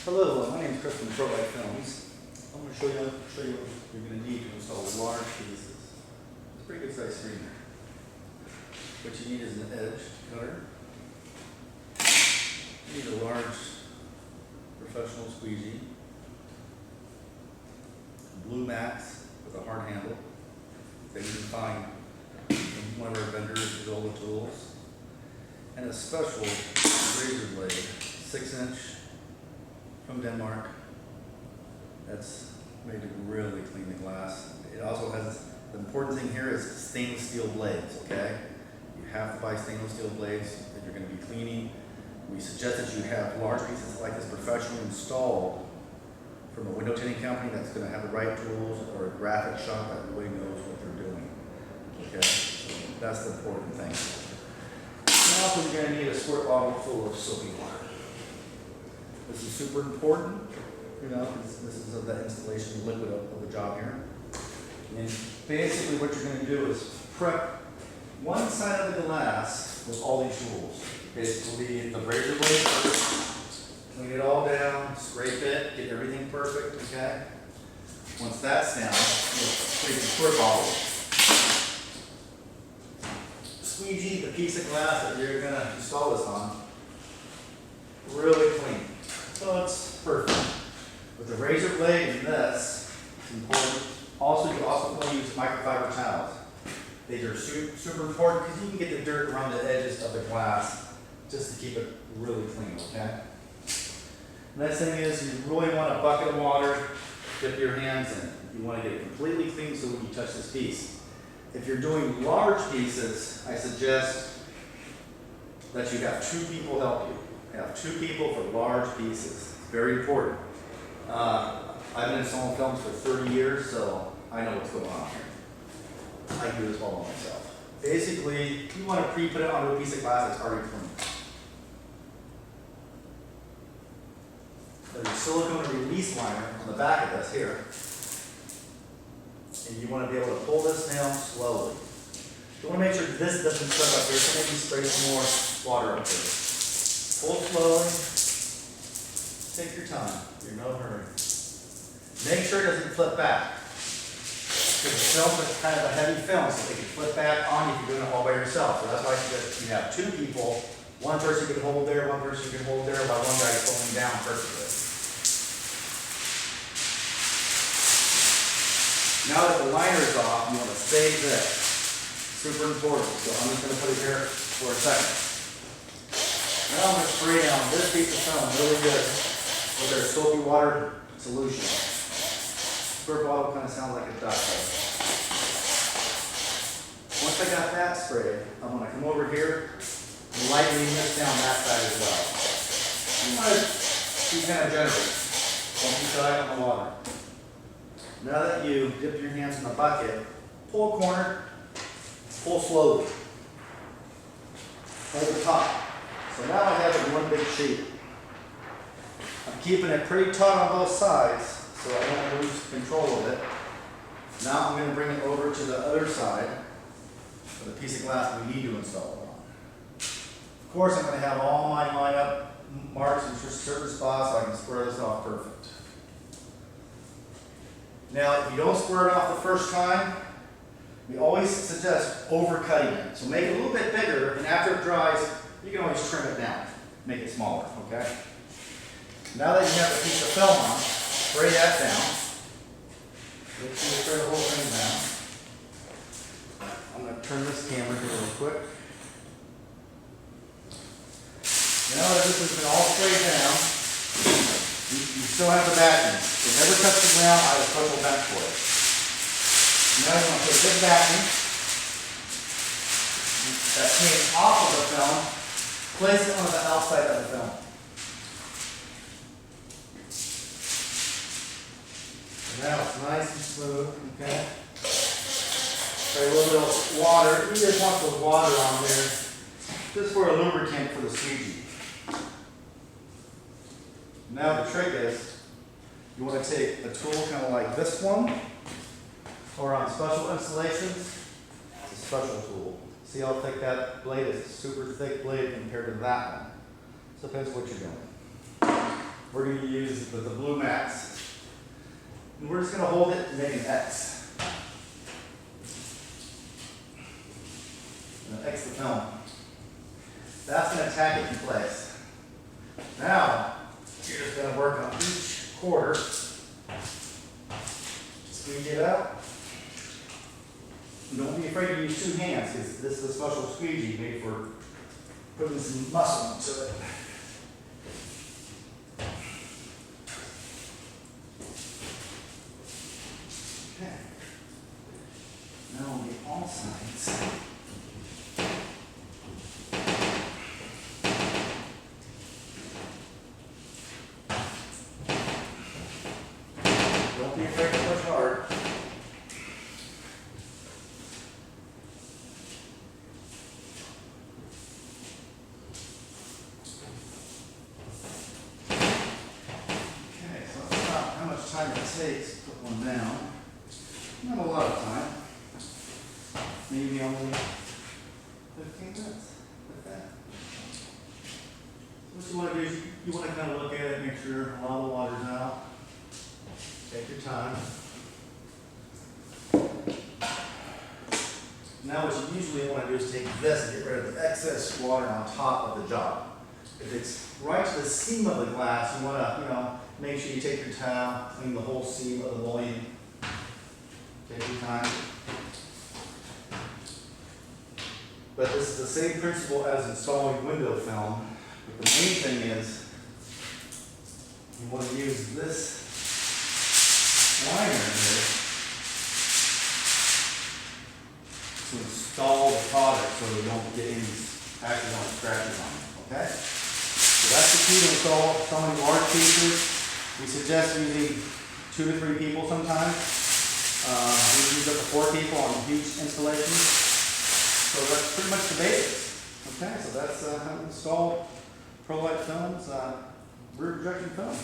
Hello, my name is Chris from PROLIGHT Films. I'm going to show you what you're going to need to install large pieces. It's a pretty good size screen there. What you need is an edge cutter. You need a large professional squeegee, blue mats with a hard handle that you can find from one of our vendors with all the tools, and a special razor blade, 6-inch. From Denmark. That's made to really clean the glass. It also has, the important thing here is stainless steel blades, okay? You have to buy stainless steel blades if you're going to be cleaning. We suggest that you have large pieces like this professionally installed from a window tinting company that's going to have the right tools, or a graphic shop that really knows what they're doing. Okay, so that's the important thing. And also you're going to need a squirt bottle full of soapy water. This is super important, you know, this is the installation liquid of the job here. And basically what you're going to do is prep one side of the glass with all these tools. Basically the razor blade first, clean it all down, scrape it, get everything perfect, okay? Once that's down, you'll take the squirt bottle, squeegee the piece of glass that you're going to install this on, really clean. So it's perfect. With the razor blade and this, it's important. Also, you also want to use microfiber towels. These are super important because you can get the dirt around the edges of the glass just to keep it really clean, okay? Next thing is you really want a bucket of water, dip your hands in. You want to get it completely clean so when you touch this piece. If you're doing large pieces, I suggest that you have 2 people help you. Have 2 people for large pieces. It's very important. I've been installing films for 30 years, so I know what's going on here. I do this all by myself. Basically, you want to pre-put it onto a piece of glass that's already clean. There's a silicone release liner on the back of this here. And you want to be able to pull this down slowly. You want to make sure this doesn't slip up here, so maybe spray some more water up there. Pull slowly, take your time, you're in no hurry. Make sure it doesn't flip back. Because the film is kind of a heavy film, so it can flip back on you if you're doing it all by yourself. So that's why you have 2 people, one person can hold there, one person can hold there, while one guy is pulling down perfectly. Now that the liner is off, you want to save this. Super important, so I'm just going to put it here for a second. Now I'm going to spray down this piece of film really good with our soapy water solution. Squirt bottle kind of sounds like a duck. Once I got that sprayed, I'm going to come over here and lightly mix down that side as well. You want to be kind of generous. Don't be shy on the water. Now that you dip your hands in the bucket, pull a corner, pull slowly. Hold the top. So now I have it in one big sheet. I'm keeping it pretty taut on both sides so I don't lose control of it. Now I'm going to bring it over to the other side of the piece of glass we need to install it on. Of course, I'm going to have all my lineup marks in certain spots so I can square this off perfect. Now, if you don't square it off the first time, we always suggest overcutting it. So make it a little bit bigger, and after it dries, you can always trim it down, make it smaller, okay? Now that you have the piece of film on, spray that down. Make sure you spray the whole thing down. I'm going to turn this camera here real quick. Now that this has been all sprayed down, you still have the backing. It never cuts the ground, I have a special bench for it. Now you want to take this backing that came off of the film, place it on the outside of the film. And now it's nice and smooth, okay? Spray a little bit of water. You just want the water on there, just for a lubricant for the squeegee. Now the trick is, you want to take a tool kind of like this one, or on special installations, it's a special tool. See how thick that blade is? Super thick blade compared to that one. So depends what you're doing. we're going to use the blue mats. And we're just going to hold it and make an X. And X the film. That's going to tack it in place. Now, you're just going to work on each quarter. Squeeze it out. And don't be afraid to use two hands, because this is a special squeegee made for putting some muscle into it. Okay. Now on the all sides. Don't be afraid to push hard. Time it takes to put one down. Not a lot of time. Maybe only 15 minutes. Like that. So what you want to do is you want to kind of look at it, make sure a lot of the water's out. Take your time. Now what you usually want to do is take this and get rid of the excess water on top of the job. If it's right to the seam of the glass, you want to, make sure you take your towel, clean the whole seam of the mullion. Take your time. But this is the same principle as installing window film. But the main thing is, you want to use this liner here to install the product so you don't get any accidental scratches on it. Okay? So that's the key to installing large pieces. We suggest using 2 to 3 people sometimes. We use up to 4 people on huge installations. So that's pretty much the basics. Okay, so that's how to install PROLIGHT films, rear projection film.